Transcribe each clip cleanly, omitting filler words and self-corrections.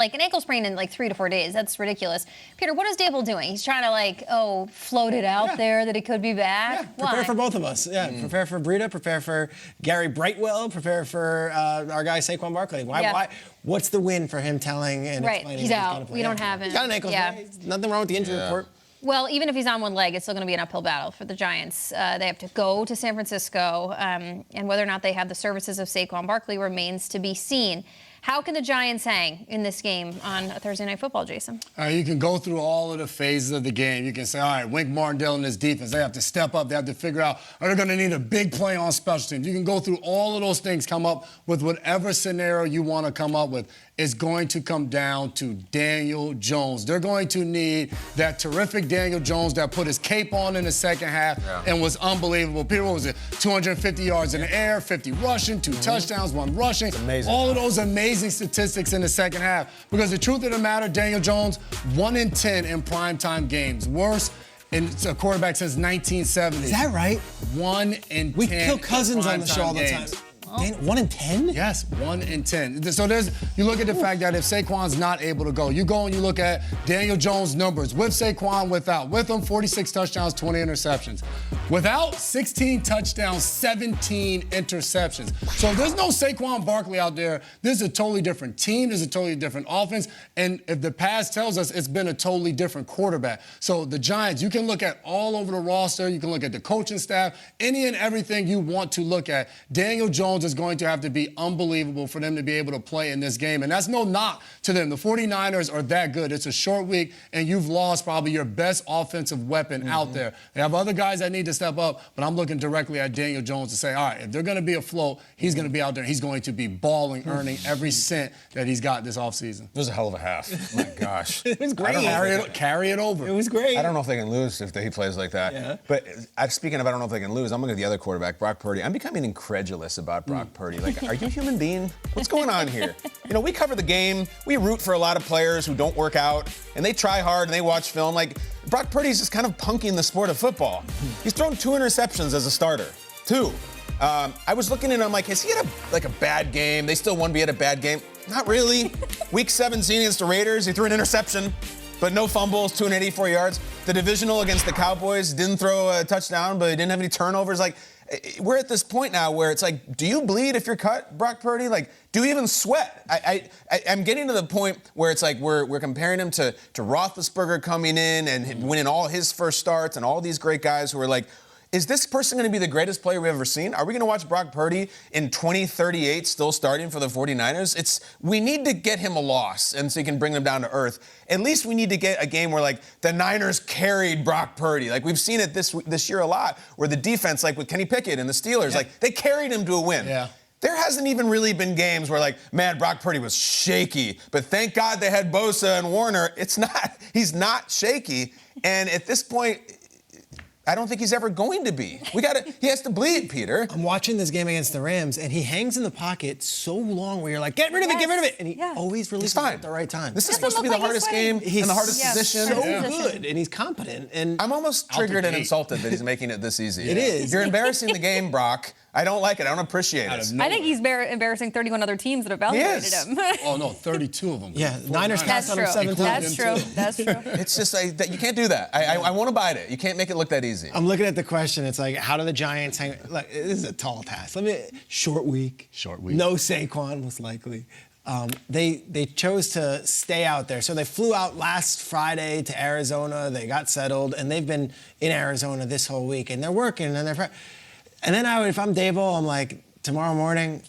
Like an ankle sprain in like 3 to 4 days. That's ridiculous. Peter, what is Dable doing? He's trying to float it out there that he could be back. Yeah, prepare for both of us. Yeah, prepare for Breida, prepare for Gary Brightwell, prepare for our guy Saquon Barkley. Why? What's the win for him telling and explaining? He's out. We don't have him. He's got an ankle sprain. Nothing wrong with the injury report. Well, even if he's on one leg, it's still going to be an uphill battle for the Giants. They have to go to San Francisco, and whether or not they have the services of Saquon Barkley remains to be seen. How can the Giants hang in this game on Thursday Night Football, Jason? You can go through all of the phases of the game. You can say, all right, Wink Martindale and his defense, they have to step up. They have to figure out, are they going to need a big play on special teams? You can go through all of those things, come up with whatever scenario you want to come up with. It's going to come down to Daniel Jones. They're going to need that terrific Daniel Jones that put his cape on in the second half and was unbelievable. Peter, what was it? 250 yards in the air, 50 rushing, 2 touchdowns, 1 rushing. It's amazing. All of those amazing statistics in the second half. Because the truth of the matter, Daniel Jones, 1 in 10 in primetime games. Worse in a quarterback since 1970. Is that right? 1 in 10. We kill Cousins on the show all the time. 1 in 10? Yes, 1 in 10. So you look at the fact that if Saquon's not able to go, you go and you look at Daniel Jones' numbers. With Saquon, without. With him, 46 touchdowns, 20 interceptions. Without, 16 touchdowns, 17 interceptions. So there's no Saquon Barkley out there. This is a totally different team. There's a totally different offense. And if the past tells us, it's been a totally different quarterback. So the Giants, you can look at all over the roster. You can look at the coaching staff, any and everything you want to look at. Daniel Jones is going to have to be unbelievable for them to be able to play in this game. And that's no knock to them. The 49ers are that good. It's a short week, and you've lost probably your best offensive weapon out there. They have other guys that need to step up, but I'm looking directly at Daniel Jones to say, all right, if they're going to be afloat, he's going to be out there. He's going to be balling, earning every cent that he's got this offseason. It was a hell of a half. My gosh. It was great. Carry it over. It was great. I don't know if they can lose if he plays like that. Yeah. But speaking of I don't know if they can lose, I'm looking at the other quarterback, Brock Purdy. I'm becoming incredulous about Brock Purdy. Like, are you a human being? What's going on here? You know, we cover the game. We root for a lot of players who don't work out, and they try hard and they watch film. Like, Brock Purdy's just kind of punking the sport of football. He's thrown 2 interceptions as a starter. 2. I was looking and I'm like, has he had a bad game? They still won, but he had a bad game. Not really. Week 17 against the Raiders, he threw an interception, but no fumbles, 284 yards. The divisional against the Cowboys, didn't throw a touchdown, but he didn't have any turnovers. Like, we're at this point now where it's like, do you bleed if you're cut, Brock Purdy? Like, do you even sweat? I'm getting to the point where it's like we're comparing him to Roethlisberger coming in and winning all his first starts and all these great guys who are like, is this person going to be the greatest player we've ever seen? Are we going to watch Brock Purdy in 2038 still starting for the 49ers? We need to get him a loss, and so you can bring him down to earth. At least we need to get a game where, like, the Niners carried Brock Purdy. Like, we've seen it this year a lot, where the defense, like with Kenny Pickett and the Steelers, like, they carried him to a win. Yeah. There hasn't even really been games where, like, man, Brock Purdy was shaky, but thank God they had Bosa and Warner. He's not shaky, and at this point, I don't think he's ever going to be. He has to bleed, Peter. I'm watching this game against the Rams, and he hangs in the pocket so long where you're like, get rid of it. And he always releases it at the right time. This is supposed to be the hardest game and the hardest position. He's so good, and he's competent. And I'm almost triggered and insulted that he's making it this easy. It is. You're embarrassing the game, Brock. I don't like it. I don't appreciate it. I think he's embarrassing 31 other teams that evaluated him. Oh, no, 32 of them. Yeah, Niners passed on him 7 times. That's true. It's just that you can't do that. I want to bite it. You can't make it look that easy. I'm looking at the question. It's like, how do the Giants hang? Like, this is a tall task. Short week. No Saquon, most likely. They chose to stay out there. So they flew out last Friday to Arizona. They got settled, and they've been in Arizona this whole week. And they're working, and then if I'm Dable, I'm like, tomorrow morning,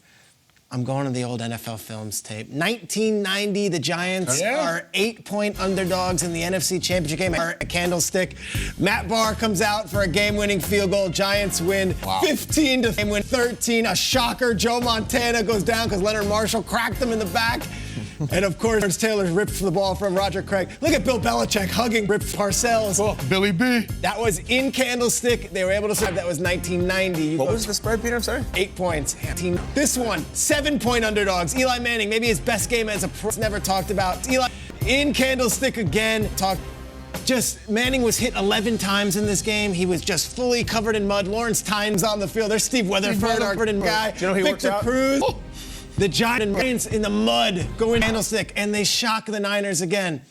I'm going to the old NFL Films tape. 1990, the Giants are 8-point underdogs in the NFC Championship game. A candlestick. Matt Barr comes out for a game-winning field goal. Giants win 15 to win 13. A shocker. Joe Montana goes down because Leonard Marshall cracked him in the back. And, of course, Taylor ripped the ball from Roger Craig. Look at Bill Belichick hugging Rip Parcells. Oh, Billy B. That was in Candlestick. They were able to survive. That was 1990. What was the spread, Peter? I'm sorry? 8 points. This one, 7-point underdogs. Eli Manning, maybe his best game as a pro. Never talked about. Eli in Candlestick again. Manning was hit 11 times in this game. He was just fully covered in mud. Lawrence Tynes on the field. There's Steve Weatherford, our guy. Do you know he Victor worked out? Cruz. The Giants in the mud going candlestick, and they shock the Niners again.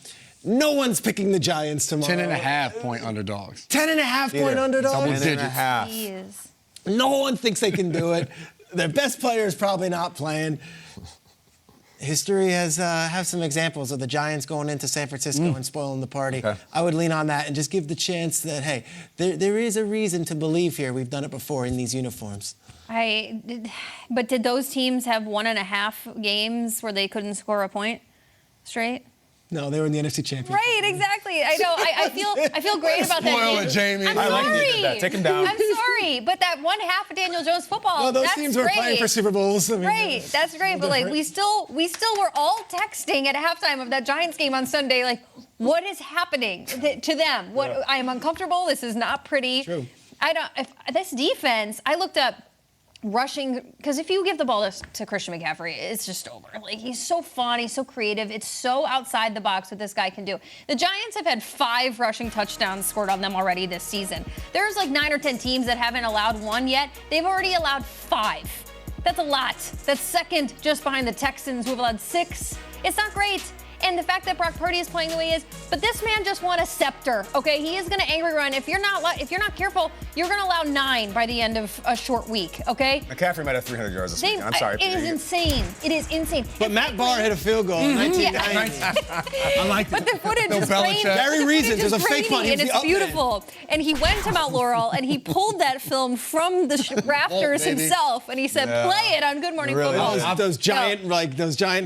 No one's picking the Giants tomorrow. 10.5-point underdogs. 10.5-point underdogs? 10.5. Jeez. No one thinks they can do it. Their best player is probably not playing. History has have some examples of the Giants going into San Francisco and spoiling the party. Okay. I would lean on that and just give the chance that, hey, there is a reason to believe here. We've done it before in these uniforms. But did those teams have 1.5 games where they couldn't score a point straight? No, they were in the NFC Championship. Right, exactly. I know. I feel great about that. Spoil it, Jamie. I'm I like sorry. that you did that. Take him down. I'm sorry, but that one half of Daniel Jones football. Well, those that's teams were great. playing for Super Bowls. I mean, Right, that's great. But like, we still were all texting at halftime of that Giants game on Sunday. Like, what is happening to them? I am uncomfortable. This is not pretty. True. This defense. I looked up rushing, because if you give the ball to Christian McCaffrey, it's just over. Like, he's so fun, he's so creative, it's so outside the box what this guy can do. The Giants have had 5 rushing touchdowns scored on them already this season. There's like 9 or 10 teams that haven't allowed 1 yet. They've already allowed 5. That's a lot. That's second just behind the Texans, who have allowed 6. It's not great. And the fact that Brock Purdy is playing the way he is, but this man just won a scepter. Okay, he is going to angry run. If you're not careful, you're going to allow 9 by the end of a short week. Okay. McCaffrey might have 300 yards this weekend. I'm sorry. It is insane. It is insane. But Matt Barr hit a field goal in 1990. I like But that. the footage is Belichick. grainy. Very The reason. footage There's is a fake punt. grainy, He and was it's up there. beautiful. And he went to Mount Laurel and he pulled that film from the rafters baby. himself, and he said, "Play it on Good Morning Really? Football." Those giant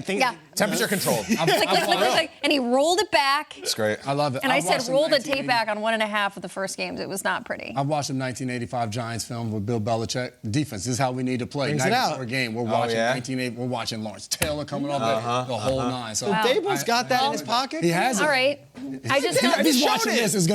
things. Yeah. Temperature controlled. Click, and he rolled it back. It's great. I love it. And I said, watched roll the some tape back on 1.5 of the first games. It was not pretty. I watched some 1985 Giants film with Bill Belichick. Defense, this is how we need to play. Brings it out. Before a game, we're watching yeah? 1980. We're watching Lawrence Taylor coming off the whole 9. So Dable's got that in his pocket. He has it. All right. I just If he's showed watching it. this, it's going